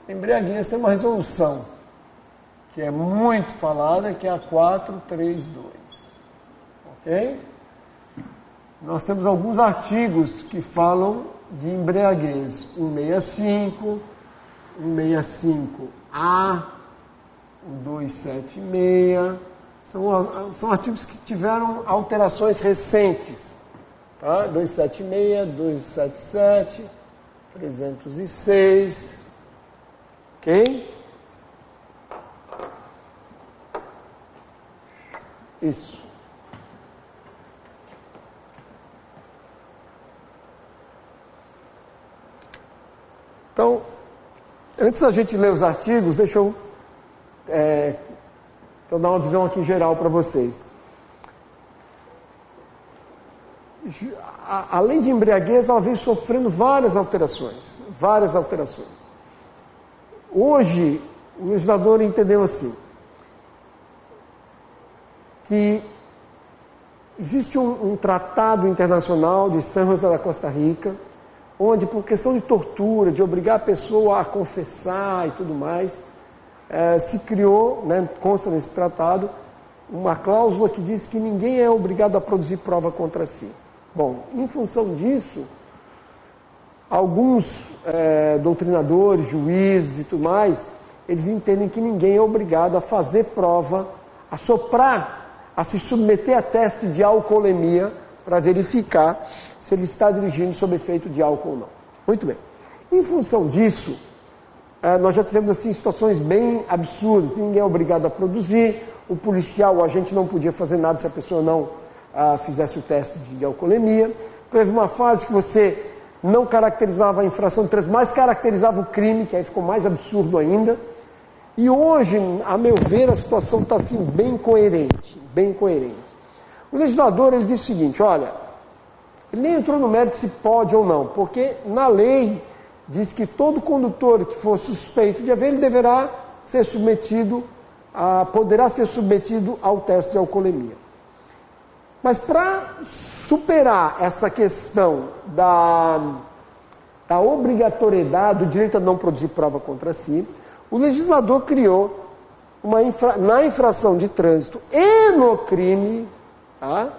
embriaguez tem uma resolução que é muito falada, que é a 432. Ok? Nós temos alguns artigos que falam de embriaguez. 165, 165A, 276. São artigos que tiveram alterações recentes. Tá? 276, 277, 306. Ok? Isso. Então, antes da gente ler os artigos, deixa eu dar uma visão aqui geral para vocês. Além de embriaguez, ela vem sofrendo várias alterações. Hoje, o legislador entendeu assim, que existe um tratado internacional de San José da Costa Rica, onde, por questão de tortura, de obrigar a pessoa a confessar e tudo mais, se criou, né, consta nesse tratado, uma cláusula que diz que ninguém é obrigado a produzir prova contra si. Bom, em função disso, alguns doutrinadores, juízes e tudo mais, eles entendem que ninguém é obrigado a fazer prova, a soprar, a se submeter a teste de alcoolemia para verificar se ele está dirigindo sob efeito de álcool ou não. Muito bem. Em função disso, nós já tivemos assim, situações bem absurdas. Ninguém é obrigado a produzir, o policial, o agente não podia fazer nada se a pessoa não fizesse o teste de alcoolemia. Teve uma fase que você não caracterizava a infração de trânsito, mas caracterizava o crime, que aí ficou mais absurdo ainda. E hoje, a meu ver, a situação está assim, bem coerente. O legislador ele disse o seguinte, olha, ele nem entrou no mérito se pode ou não, porque na lei diz que todo condutor que for suspeito de haver, ele deverá ser submetido, poderá ser submetido ao teste de alcoolemia. Mas para superar essa questão da obrigatoriedade, do direito a não produzir prova contra si, o legislador criou, na infração de trânsito e no crime, tá,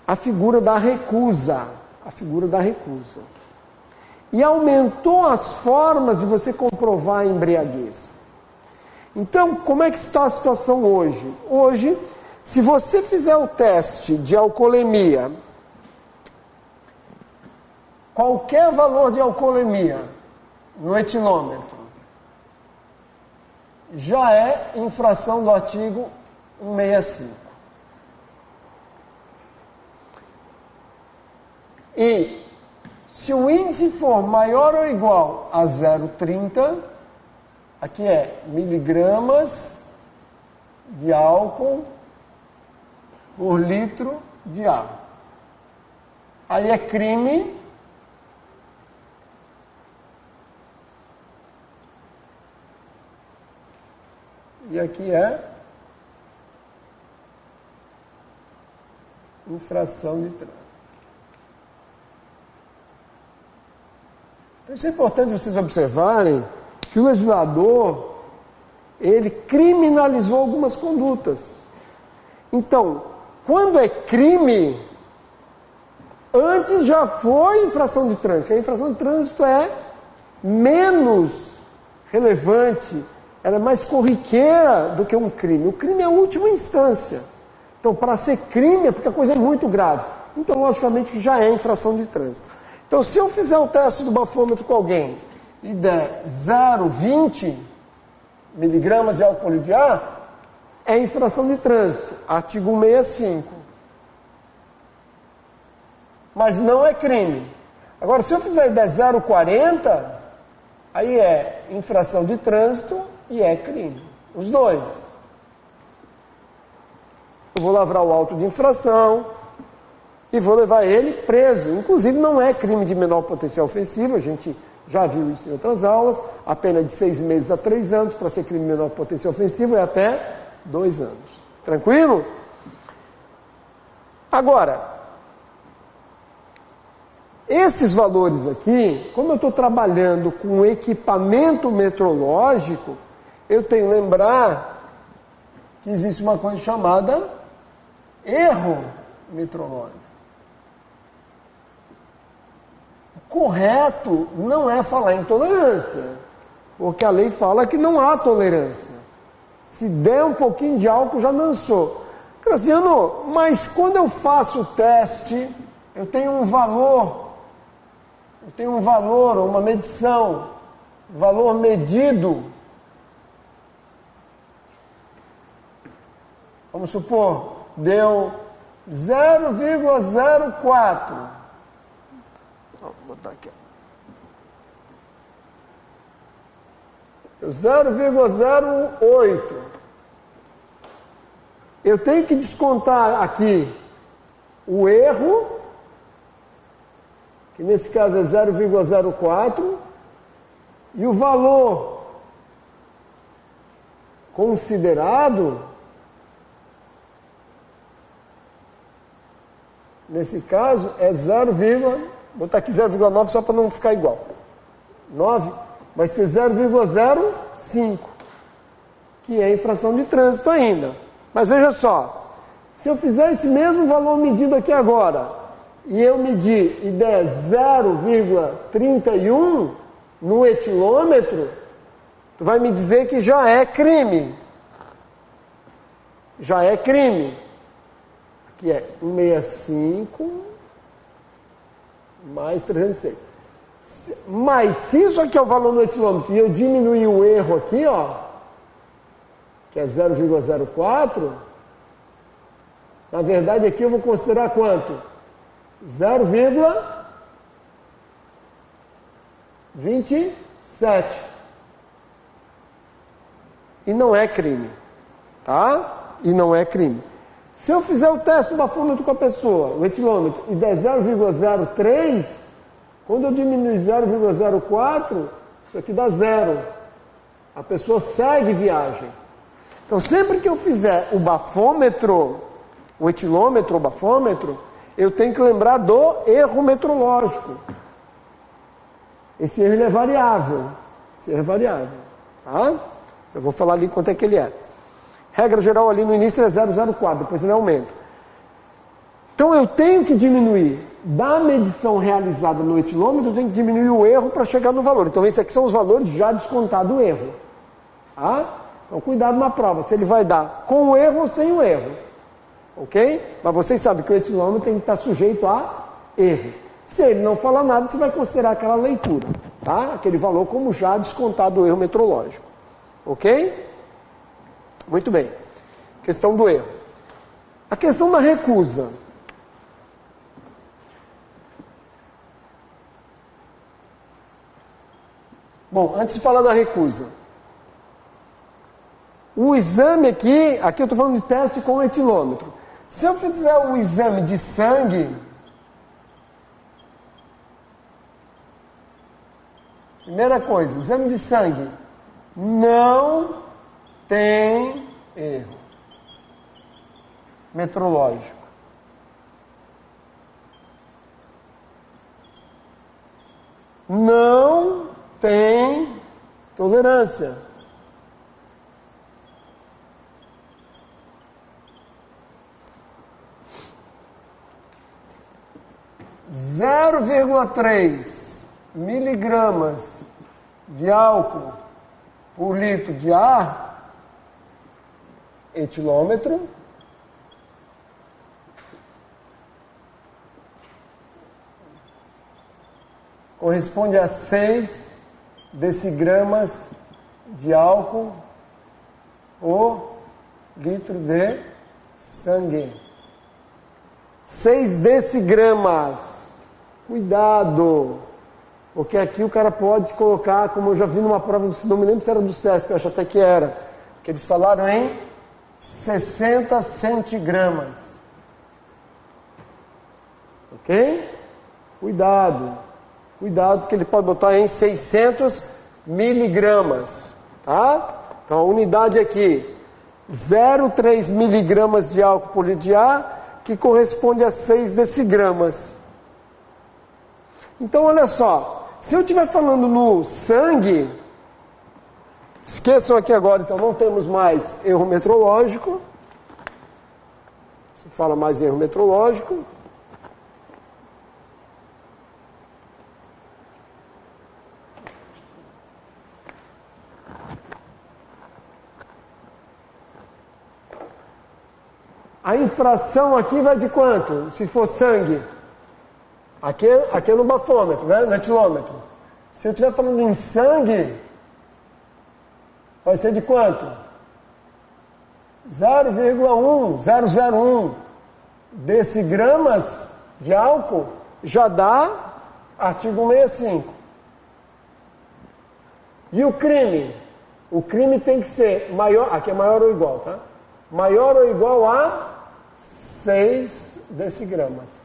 a figura da recusa. E aumentou as formas de você comprovar a embriaguez. Então, como é que está a situação hoje? Hoje, se você fizer o teste de alcoolemia, qualquer valor de alcoolemia no etilômetro, já é infração do artigo 165. E se o índice for maior ou igual a 0,30, aqui é miligramas de álcool por litro de ar. Aí é crime. E aqui é infração de trânsito. Então, isso é importante vocês observarem que o legislador, ele criminalizou algumas condutas. Então, quando é crime, antes já foi infração de trânsito. A infração de trânsito é menos relevante, ela é mais corriqueira do que um crime. O crime é a última instância. Então, para ser crime é porque a coisa é muito grave. Então, logicamente, que já é infração de trânsito. Então, se eu fizer o teste do bafômetro com alguém e der 0,20 miligramas de álcool de ar, é infração de trânsito, artigo 165. Mas não é crime. Agora, se eu fizer e der 0,40, aí é infração de trânsito e é crime. Os dois. Eu vou lavrar o auto de infração e vou levar ele preso. Inclusive, não é crime de menor potencial ofensivo, a gente já viu isso em outras aulas. A pena de 6 meses a 3 anos para ser crime de menor potencial ofensivo é até 2 anos. Tranquilo? Agora, Esses valores aqui, como eu estou trabalhando com equipamento metrológico, eu tenho que lembrar que existe uma coisa chamada erro metrológico. O correto não é falar em tolerância, porque a lei fala que não há tolerância. Se der um pouquinho de álcool, já dançou. Graziano, mas quando eu faço o teste, eu tenho um valor, uma medição, valor medido. Vamos supor, deu 0,04. Vou botar aqui. Deu 0,08. Eu tenho que descontar aqui o erro, que nesse caso é 0,04, e o valor considerado, nesse caso, é 0, vou botar aqui 0,9 só para não ficar igual. 9 vai ser 0,05, que é infração de trânsito ainda. Mas veja só, se eu fizer esse mesmo valor medido aqui agora, e eu medir e der 0,31 no etilômetro, tu vai me dizer que já é crime. Já é crime. Aqui é 165 mais 306. Mas se isso aqui é o valor no etilômetro e eu diminuir o erro aqui, ó, que é 0,04, na verdade aqui eu vou considerar quanto? 0,27. E não é crime, tá? E não é crime. Se eu fizer o teste do bafômetro com a pessoa, o etilômetro, e der 0,03, quando eu diminuir 0,04, isso aqui dá 0. A pessoa segue viagem. Então, sempre que eu fizer o bafômetro, o etilômetro ou bafômetro, eu tenho que lembrar do erro metrológico. Esse erro é variável. Tá? Eu vou falar ali quanto é que ele é. Regra geral ali no início é 0,04, depois ele aumenta. Então, eu tenho que diminuir da medição realizada no etilômetro, eu tenho que diminuir o erro para chegar no valor. Então, esses aqui são os valores já descontados do erro. Tá? Então, cuidado na prova, se ele vai dar com o erro ou sem o erro. Ok? Mas vocês sabem que o etilômetro tem que estar sujeito a erro. Se ele não falar nada, você vai considerar aquela leitura, tá? Aquele valor como já descontado do erro metrológico. Ok? Muito bem. Questão do erro. A questão da recusa. Bom, antes de falar da recusa, o exame aqui eu estou falando de teste com etilômetro. Se eu fizer um exame de sangue, primeira coisa, exame de sangue não tem erro metrológico. Não tem tolerância. Zero 0,3 miligramas de álcool por litro de ar, etilômetro, corresponde a 6 decigramas de álcool por litro de sangue. 6 decigramas. Cuidado! Porque aqui o cara pode colocar, como eu já vi numa prova, não me lembro se era do SESC, eu acho até que era, que eles falaram em 60 centigramas. Ok? Cuidado! Cuidado, porque ele pode botar em 600 miligramas, tá? Então a unidade aqui, 0,3 miligramas de álcool por litro de ar, que corresponde a 6 decigramas. Então, olha só, se eu estiver falando no sangue, esqueçam aqui agora, então não temos mais erro metrológico. Se fala mais em erro metrológico. A infração aqui vai de quanto? Se for sangue. Aqui é no bafômetro, né? No etilômetro. Se eu estiver falando em sangue, vai ser de quanto? 0,001 decigramas de álcool já dá artigo 165. E o crime? O crime tem que ser maior, aqui é maior ou igual, tá? Maior ou igual a 6 decigramas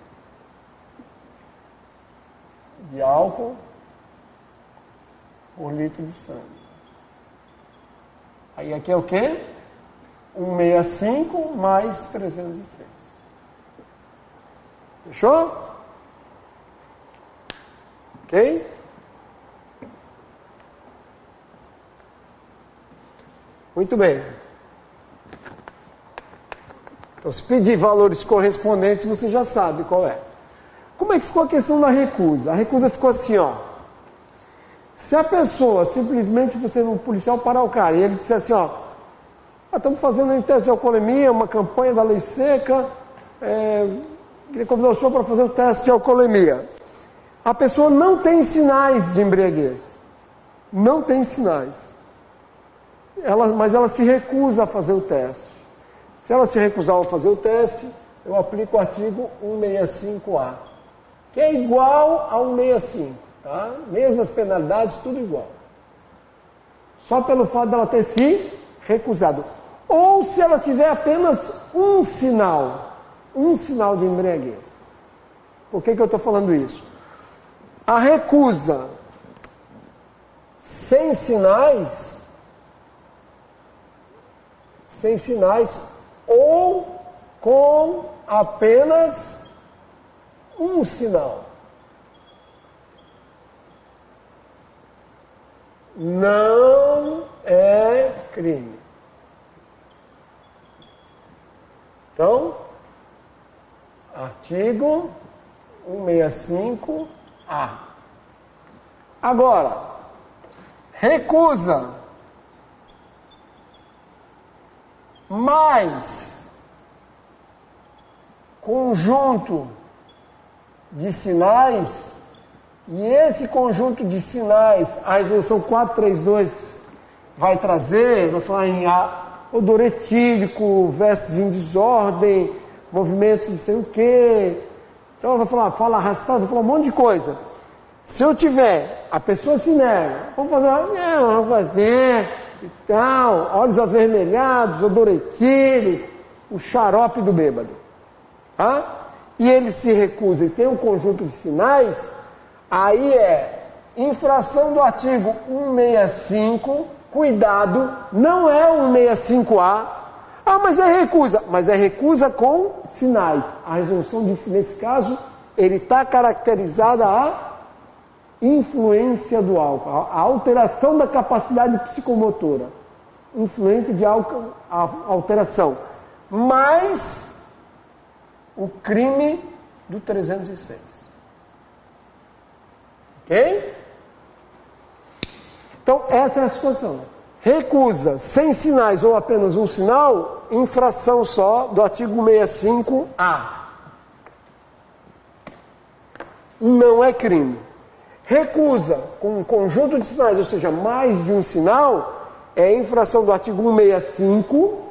de álcool por litro de sangue. Aí aqui é o quê? 165 mais 306. Fechou? Ok? Muito bem. Então, se pedir valores correspondentes, você já sabe qual é. Como é que ficou a questão da recusa? A recusa ficou assim, ó. Se a pessoa, simplesmente você, um policial parar o cara, e ele disser assim, ó, estamos fazendo um teste de alcoolemia, uma campanha da lei seca, queria convidar o senhor para fazer um teste de alcoolemia. A pessoa não tem sinais de embriaguez. Não tem sinais. Mas ela se recusa a fazer o teste. Se ela se recusar a fazer o teste, eu aplico o artigo 165A, que é igual a 165, tá? Mesmas penalidades, tudo igual. Só pelo fato dela ter se recusado. Ou se ela tiver apenas um sinal de embriaguez. Por que eu estou falando isso? A recusa sem sinais ou com apenas um sinal não é crime. Então, artigo 165A. Agora, recusa mais conjunto de sinais, e esse conjunto de sinais, a resolução 432 vai trazer, vai falar em odor etílico, vestes em desordem, movimentos não sei o quê. Então ela vai fala arrastado, vai falar um monte de coisa. Se eu tiver, a pessoa se nega, vamos fazer e tal, olhos avermelhados, odor etílico, o xarope do bêbado, tá? E ele se recusa e tem um conjunto de sinais, aí é infração do artigo 165, cuidado, não é o 165A, mas é recusa. Mas é recusa com sinais. A resolução disse, nesse caso, ele está caracterizada a influência do álcool, a alteração da capacidade psicomotora. Influência de álcool, a alteração. Mais o crime do 306. Ok? Então, essa é a situação. Recusa sem sinais ou apenas um sinal, infração só do artigo 165A. Não é crime. Recusa com um conjunto de sinais, ou seja, mais de um sinal, é infração do artigo 165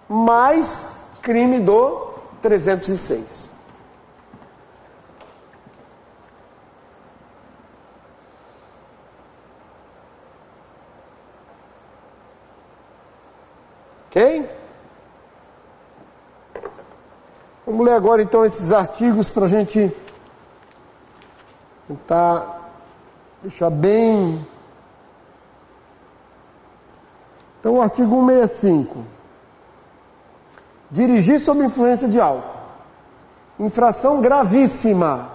mais crime do 306. Ok? Vamos ler agora então esses artigos para a gente tentar deixar bem. Então, o artigo 165. Dirigir sob influência de álcool. Infração gravíssima.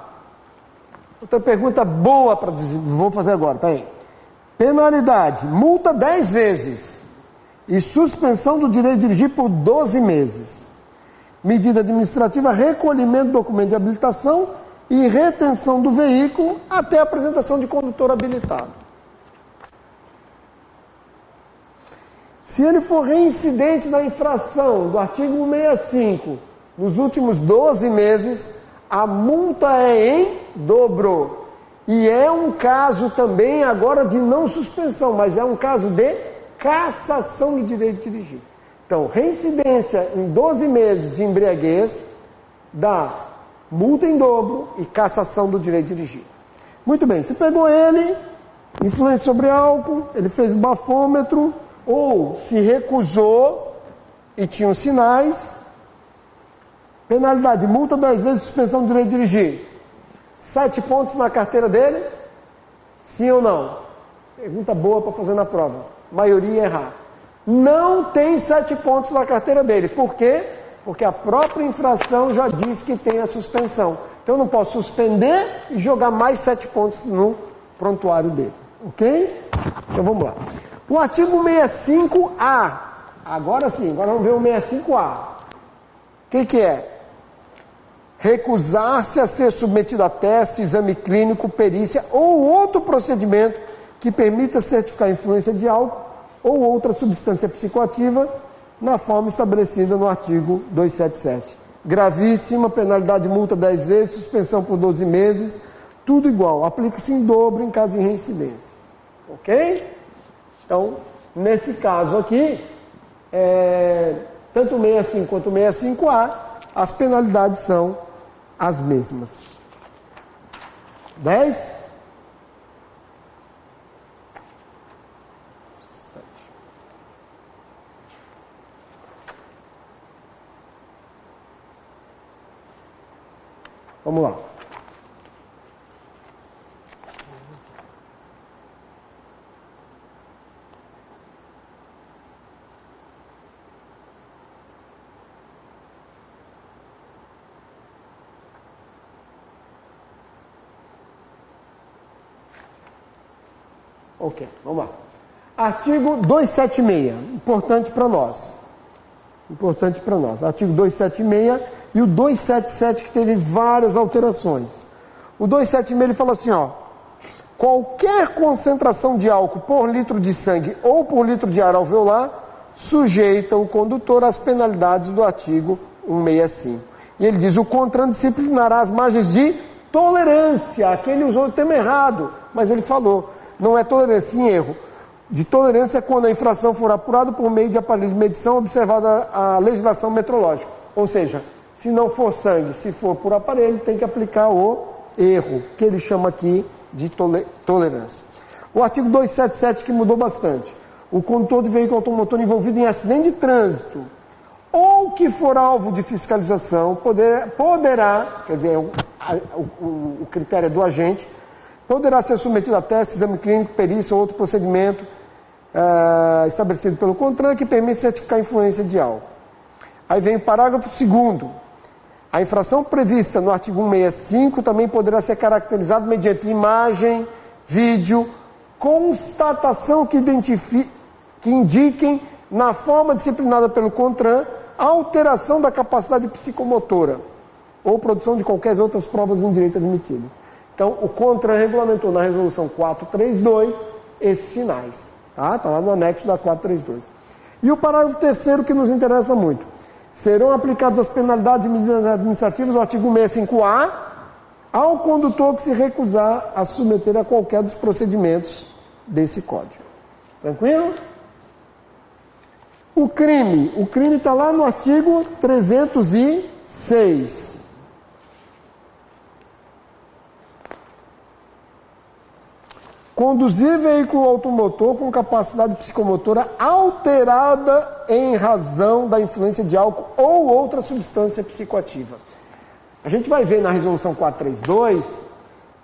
Outra pergunta boa para dizer, vou fazer agora, peraí. Penalidade, multa 10 vezes e suspensão do direito de dirigir por 12 meses. Medida administrativa, recolhimento do documento de habilitação e retenção do veículo até a apresentação de condutor habilitado. Se ele for reincidente na infração do artigo 165 nos últimos 12 meses, a multa é em dobro. E é um caso também agora de não suspensão, mas é um caso de cassação do direito de dirigir. Então, reincidência em 12 meses de embriaguez dá multa em dobro e cassação do direito de dirigir. Muito bem, você pegou ele, influência sobre álcool, ele fez o bafômetro, ou se recusou e tinha os sinais, penalidade, multa 10 vezes, suspensão do direito de dirigir. 7 pontos na carteira dele? Sim ou não? Pergunta boa para fazer na prova. Maioria errar. Não tem 7 pontos na carteira dele. Por quê? Porque a própria infração já diz que tem a suspensão. Então eu não posso suspender e jogar mais 7 pontos no prontuário dele. Ok? Então vamos lá. O artigo 65A. Agora sim, agora vamos ver o 65A. O que é? Recusar-se a ser submetido a teste, exame clínico, perícia ou outro procedimento que permita certificar a influência de álcool ou outra substância psicoativa na forma estabelecida no artigo 277. Gravíssima, penalidade de multa 10 vezes, suspensão por 12 meses, tudo igual. Aplica-se em dobro em caso de reincidência. Ok? Então, nesse caso aqui, tanto o 65 quanto o 65A, as penalidades são as mesmas. 10? 7. Vamos lá. Ok, vamos lá. Artigo 276, importante para nós. Importante para nós. Artigo 276 e o 277 que teve várias alterações. O 276 ele fala assim, ó, qualquer concentração de álcool por litro de sangue ou por litro de ar alveolar sujeita o condutor às penalidades do artigo 165. E ele diz, o CONTRAN disciplinará as margens de tolerância. Aqui ele usou o termo errado, mas ele falou. Não é tolerância em erro. De tolerância quando a infração for apurada por meio de aparelho de medição observada a legislação metrológica. Ou seja, se não for sangue, se for por aparelho, tem que aplicar o erro, que ele chama aqui de tolerância. O artigo 277 que mudou bastante. O condutor de veículo automotor envolvido em acidente de trânsito ou que for alvo de fiscalização poderá, quer dizer, o critério é do agente, poderá ser submetido a teste, exame clínico, perícia ou outro procedimento estabelecido pelo CONTRAN que permite certificar a influência de álcool. Aí vem o parágrafo 2º. A infração prevista no artigo 165 também poderá ser caracterizada mediante imagem, vídeo, constatação que indiquem, na forma disciplinada pelo CONTRAN, a alteração da capacidade psicomotora ou produção de qualquer outras provas em direito admitidas. Então, o CONTRAN regulamentou na resolução 432 esses sinais. Tá? Está lá no anexo da 432. E o parágrafo 3º que nos interessa muito. Serão aplicadas as penalidades e medidas administrativas do artigo 165A ao condutor que se recusar a submeter a qualquer dos procedimentos desse código. Tranquilo? O crime está lá no artigo 306. Conduzir veículo automotor com capacidade psicomotora alterada em razão da influência de álcool ou outra substância psicoativa. A gente vai ver na resolução 432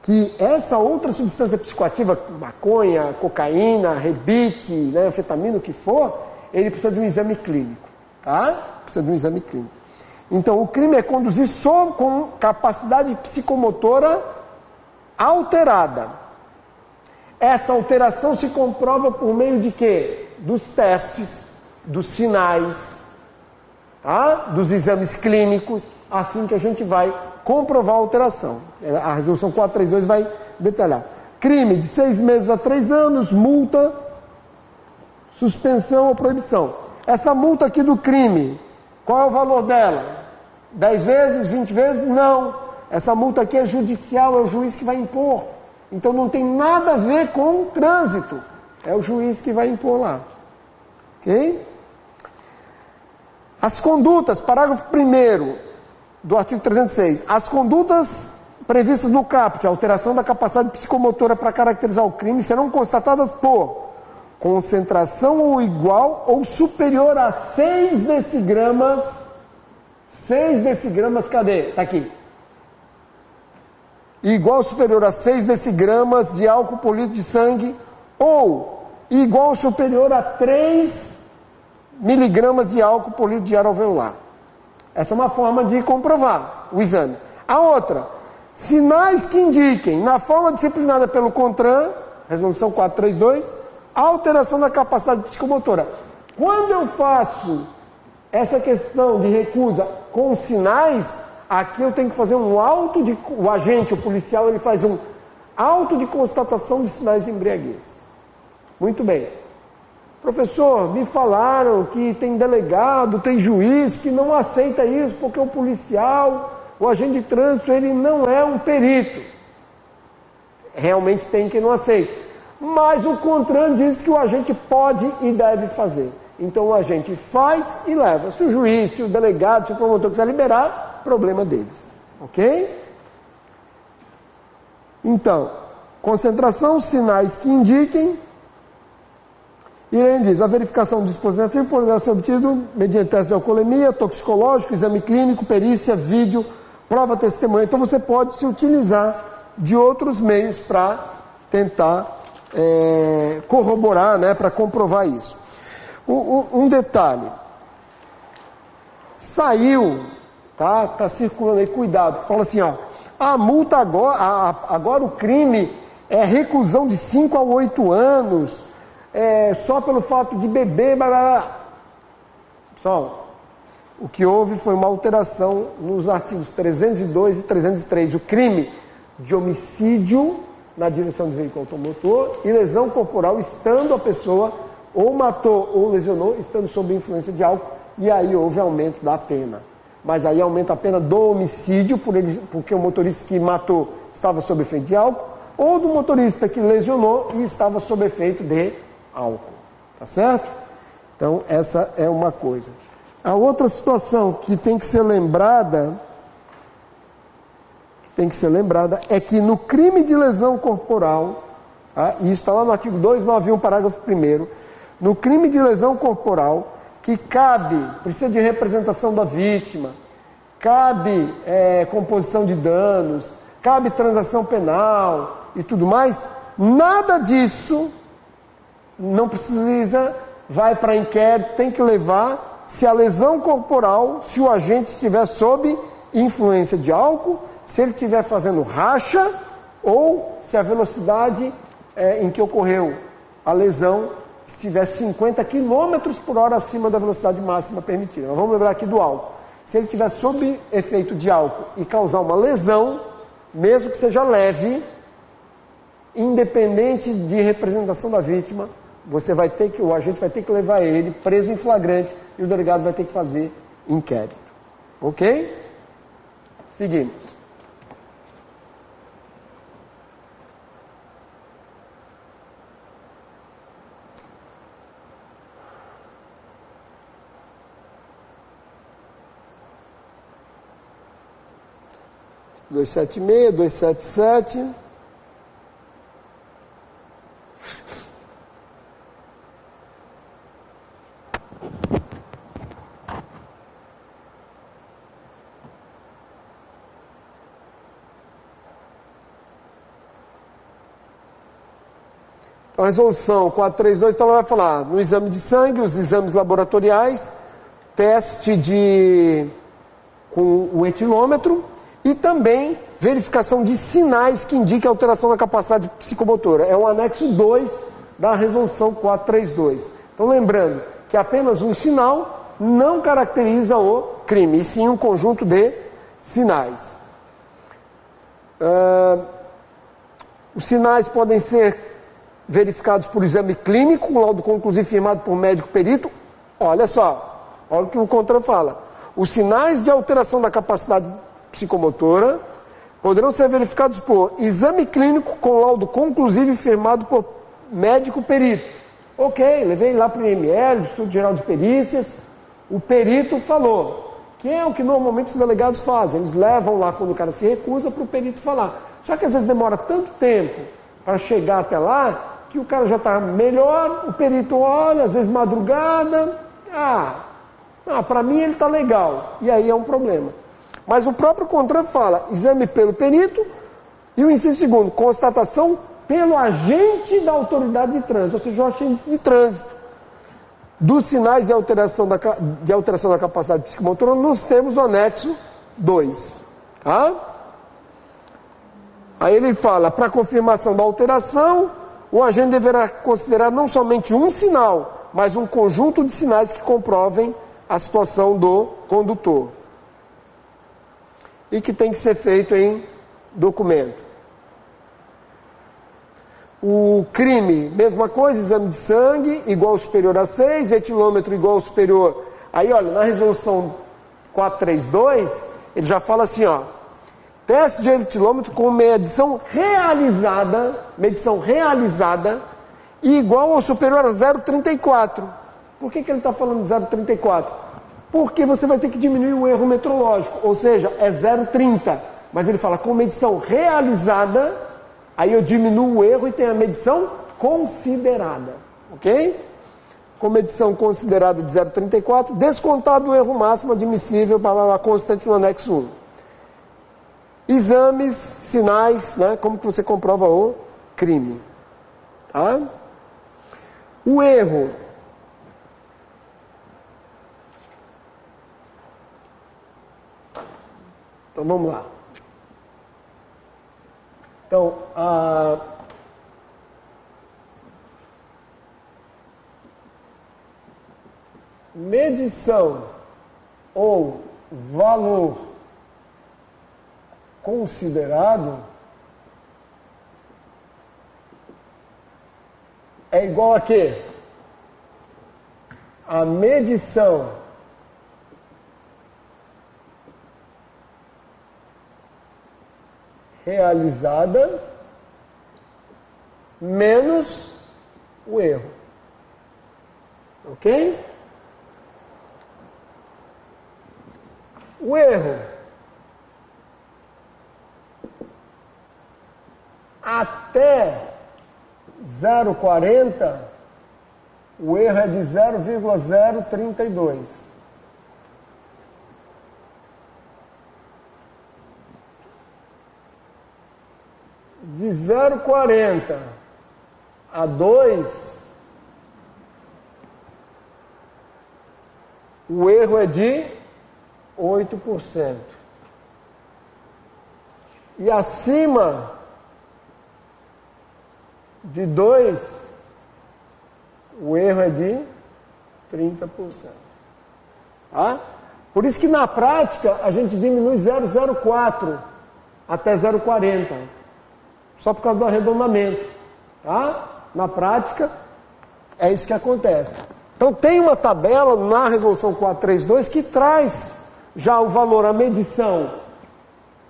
que essa outra substância psicoativa, maconha, cocaína, rebite, né, anfetamina, o que for, ele precisa de um exame clínico, tá? Precisa de um exame clínico. Então, o crime é conduzir só com capacidade psicomotora alterada. Essa alteração se comprova por meio de quê? Dos testes, dos sinais, tá? Dos exames clínicos, assim que a gente vai comprovar a alteração. A resolução 432 vai detalhar. Crime de 6 meses a 3 anos, multa, suspensão ou proibição. Essa multa aqui do crime, qual é o valor dela? 10 vezes, 20 vezes? Não. Essa multa aqui é judicial, é o juiz que vai impor. Então não tem nada a ver com o trânsito. É o juiz que vai impor lá. Ok? As condutas, parágrafo 1º do artigo 306. As condutas previstas no caput, alteração da capacidade psicomotora para caracterizar o crime, serão constatadas por concentração ou igual ou superior a 6 decigramas. 6 decigramas, cadê? Está aqui. Igual ou superior a 6 decigramas de álcool por litro de sangue, ou igual ou superior a 3 miligramas de álcool por litro de ar alveolar. Essa é uma forma de comprovar o exame. A outra, sinais que indiquem, na forma disciplinada pelo CONTRAN, resolução 432, a alteração da capacidade psicomotora. Quando eu faço essa questão de recusa com sinais, aqui eu tenho que fazer o agente, o policial, ele faz um auto de constatação de sinais de embriaguez. Muito bem. Professor, me falaram que tem delegado, tem juiz que não aceita isso porque o policial, o agente de trânsito, ele não é um perito. Realmente tem quem não aceita. Mas o CONTRAN diz que o agente pode e deve fazer. Então o agente faz e leva. Se o juiz, se o delegado, se o promotor quiser liberar, problema deles. Ok? Então, concentração, sinais que indiquem. E ele diz, a verificação do dispositivo poderá ser obtido mediante teste de alcoolemia, toxicológico, exame clínico, perícia, vídeo, prova testemunha. Então você pode se utilizar de outros meios para tentar corroborar, né, para comprovar isso. Um detalhe, saiu, tá circulando aí, cuidado, fala assim, ó, a multa agora o crime é reclusão de 5 a 8 anos, só pelo fato de beber, blá, blá, blá. Pessoal, o que houve foi uma alteração nos artigos 302 e 303, o crime de homicídio na direção de veículo automotor e lesão corporal estando a pessoa ou matou ou lesionou estando sob influência de álcool, e aí houve aumento da pena. Mas aí aumenta a pena do homicídio, porque o motorista que matou estava sob efeito de álcool, ou do motorista que lesionou e estava sob efeito de álcool. Tá certo? Então, essa é uma coisa. A outra situação que tem que ser lembrada é que no crime de lesão corporal, tá? E isso está lá no artigo 291, parágrafo 1º, no crime de lesão corporal, que precisa de representação da vítima, cabe composição de danos, cabe transação penal e tudo mais, nada disso não precisa, vai para inquérito, tem que levar se a lesão corporal, se o agente estiver sob influência de álcool, se ele estiver fazendo racha ou se a velocidade em que ocorreu a lesão estiver 50 km por hora acima da velocidade máxima permitida. Nós vamos lembrar aqui do álcool. Se ele estiver sob efeito de álcool e causar uma lesão, mesmo que seja leve, independente de representação da vítima, o agente vai ter que levar ele preso em flagrante e o delegado vai ter que fazer inquérito. Ok? Seguimos. Dois sete seis, 277. A resolução 432, então, ela vai falar no exame de sangue, os exames laboratoriais, teste com o etilômetro e também verificação de sinais que indiquem alteração da capacidade psicomotora. É o anexo 2 da resolução 432. Então, lembrando que apenas um sinal não caracteriza o crime, e sim um conjunto de sinais. Os sinais podem ser verificados por exame clínico, com laudo conclusivo firmado por médico perito. Olha só, olha o que o CONTRAN fala. Os sinais de alteração da capacidade psicomotora poderão ser verificados por exame clínico com laudo conclusivo firmado por médico perito. Ok, levei lá para o IML, Estudo Geral de Perícias, o perito falou, que é o que normalmente os delegados fazem, eles levam lá quando o cara se recusa para o perito falar. Só que às vezes demora tanto tempo para chegar até lá, que o cara já está melhor, o perito olha, às vezes madrugada, para mim ele está legal, e aí é um problema. Mas o próprio CONTRAN fala, exame pelo perito, e o inciso segundo, constatação pelo agente da autoridade de trânsito, ou seja, o agente de trânsito, dos sinais de alteração da capacidade psicomotora nos termos do anexo 2. Tá? Aí ele fala, para confirmação da alteração, o agente deverá considerar não somente um sinal, mas um conjunto de sinais que comprovem a situação do condutor. E que tem que ser feito em documento. O crime, mesma coisa, exame de sangue, igual ou superior a 6, etilômetro igual ou superior. Aí, olha, na resolução 432, ele já fala assim, ó, teste de etilômetro com medição realizada e igual ou superior a 0,34. Por que ele está falando de 0,34? Porque você vai ter que diminuir o erro metrológico, ou seja, é 0,30. Mas ele fala com medição realizada, aí eu diminuo o erro e tenho a medição considerada, ok? Com medição considerada de 0,34, descontado o erro máximo admissível, constante no anexo 1. Exames, sinais, né? Como que você comprova o crime. Tá? O erro. Então vamos lá. Então, a medição ou valor considerado é igual a quê? A medição realizada menos o erro. Ok? O erro até 0,40, o erro é de 0,032. De 0,40 a 2, o erro é de 8%. E acima de 2, o erro é de 30%. Tá? Por isso que na prática a gente diminui 0,04 até 0,40. Só por causa do arredondamento. Tá? Na prática, é isso que acontece. Então tem uma tabela na resolução 432 que traz já o valor, a medição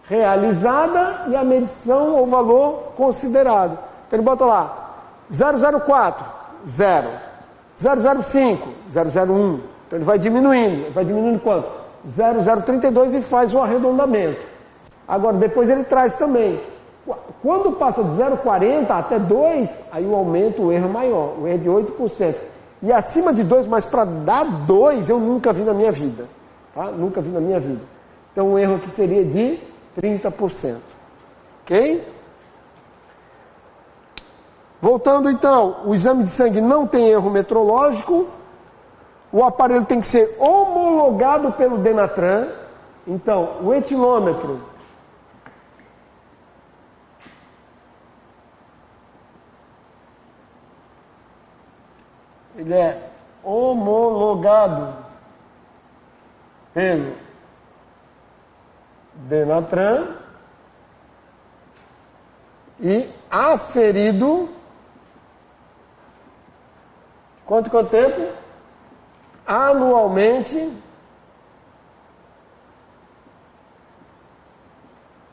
realizada e a medição ou valor considerado. Então ele bota lá 004, 0. 005, 001. Então ele vai diminuindo quanto? 0,032 e faz o arredondamento. Agora, depois ele traz também. Quando passa de 0,40 até 2, aí o aumento, o erro é maior, o erro é de 8%. E acima de 2, mas para dar 2, eu nunca vi na minha vida. Tá? Nunca vi na minha vida. Então o erro aqui seria de 30%. Ok? Voltando então, o exame de sangue não tem erro metrológico, o aparelho tem que ser homologado pelo Denatran. Então, o etilômetro ele é homologado pelo Denatran e aferido quanto tempo? Anualmente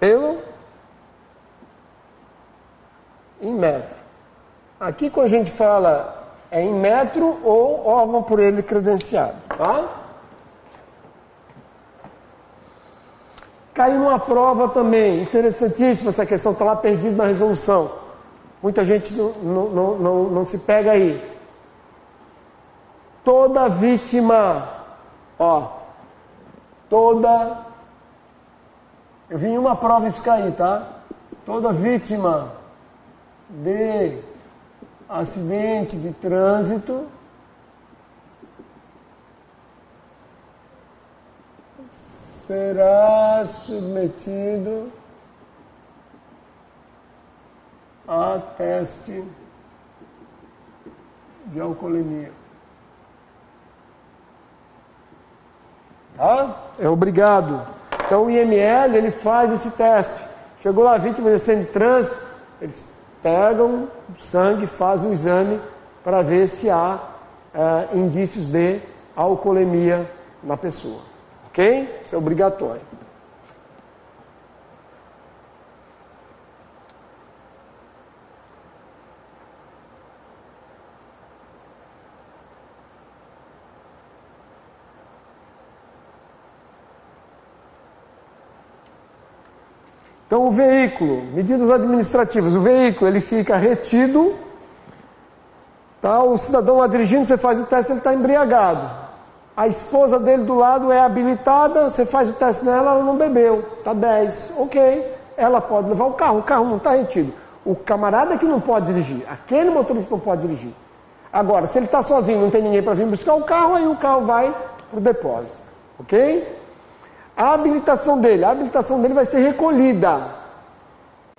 pelo Inmetro. Aqui quando a gente fala é Inmetro ou órgão por ele credenciado, tá? Caiu numa prova também, interessantíssima essa questão, está lá perdido na resolução. Muita gente não se pega aí. Toda vítima, eu vi em uma prova isso cair, tá? Toda vítima de acidente de trânsito será submetido a teste de alcoolemia. Tá? É obrigado. Então o IML ele faz esse teste. Chegou lá a vítima de acidente de trânsito, eles pegam o sangue, fazem um exame para ver se há indícios de alcoolemia na pessoa. Ok? Isso é obrigatório. Então o veículo, medidas administrativas, o veículo ele fica retido, tá? O cidadão lá dirigindo, você faz o teste, ele está embriagado. A esposa dele do lado é habilitada, você faz o teste nela, ela não bebeu, está 10, ok, ela pode levar o carro não está retido. O camarada que não pode dirigir, aquele motorista não pode dirigir. Agora, se ele está sozinho, não tem ninguém para vir buscar o carro, aí o carro vai para o depósito, ok? A habilitação dele vai ser recolhida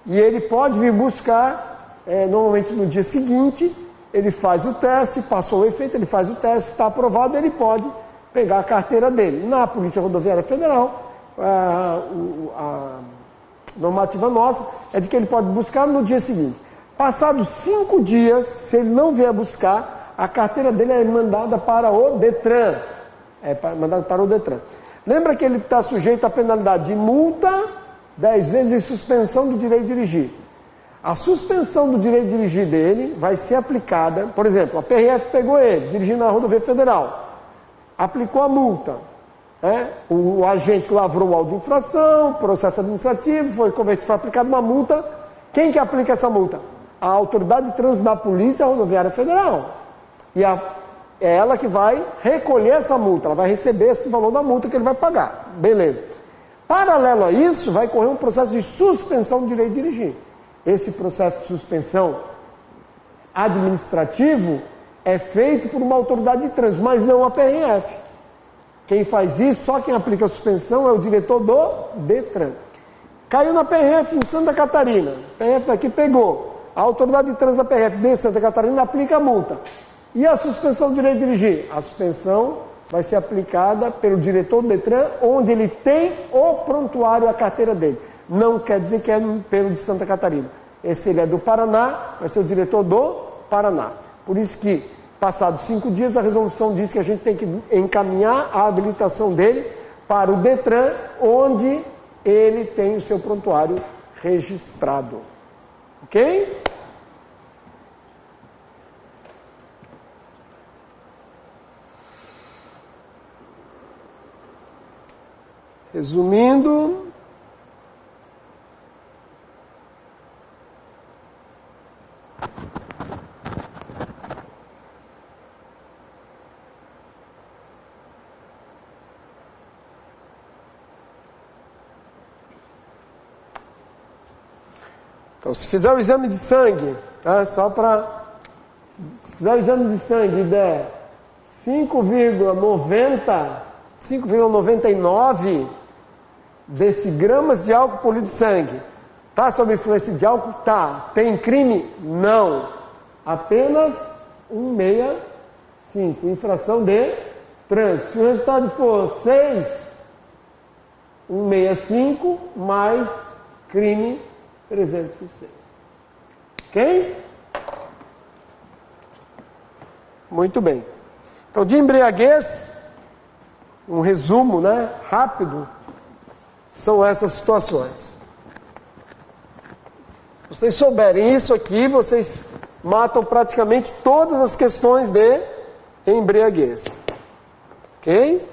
e ele pode vir buscar, normalmente no dia seguinte, ele faz o teste, passou o efeito, ele faz o teste, está aprovado, ele pode pegar a carteira dele. Na Polícia Rodoviária Federal, a normativa nossa é de que ele pode buscar no dia seguinte. Passados 5 dias, se ele não vier buscar, a carteira dele é mandada para o Detran. Lembra que ele está sujeito à penalidade de multa, 10 vezes e suspensão do direito de dirigir. A suspensão do direito de dirigir dele vai ser aplicada, por exemplo, a PRF pegou ele, dirigindo na rodovia federal, aplicou a multa. O agente lavrou o auto de infração, processo administrativo, foi aplicada uma multa. Quem que aplica essa multa? A autoridade de trânsito da Polícia Rodoviária Federal. E é ela que vai recolher essa multa, ela vai receber esse valor da multa que ele vai pagar. Beleza. Paralelo a isso, vai correr um processo de suspensão do direito de dirigir. Esse processo de suspensão administrativo é feito por uma autoridade de trânsito, mas não a PRF. Quem faz isso, só quem aplica a suspensão é o diretor do Detran. Caiu na PRF em Santa Catarina. A PRF daqui pegou. A autoridade de trânsito da PRF de Santa Catarina aplica a multa. E a suspensão do direito de dirigir? A suspensão vai ser aplicada pelo diretor do Detran, onde ele tem o prontuário, a carteira dele. Não quer dizer que é pelo de Santa Catarina. Esse ele é do Paraná, vai ser o diretor do Paraná. Por isso que, passados 5 dias, a resolução diz que a gente tem que encaminhar a habilitação dele para o Detran, onde ele tem o seu prontuário registrado. Ok? Resumindo, então, se fizer o exame de sangue, tá? Se fizer o exame de sangue e der 5,99 decigramas de álcool por litro de sangue, tá sob influência de álcool? Tá. Tem crime? Não. Apenas 5. Infração de trânsito. Se o resultado for 6, 165 mais crime 306. Ok? Muito bem. Então, de embriaguez, um resumo, né, rápido, são essas situações. Se vocês souberem isso aqui, vocês matam praticamente todas as questões de embriaguez. Ok?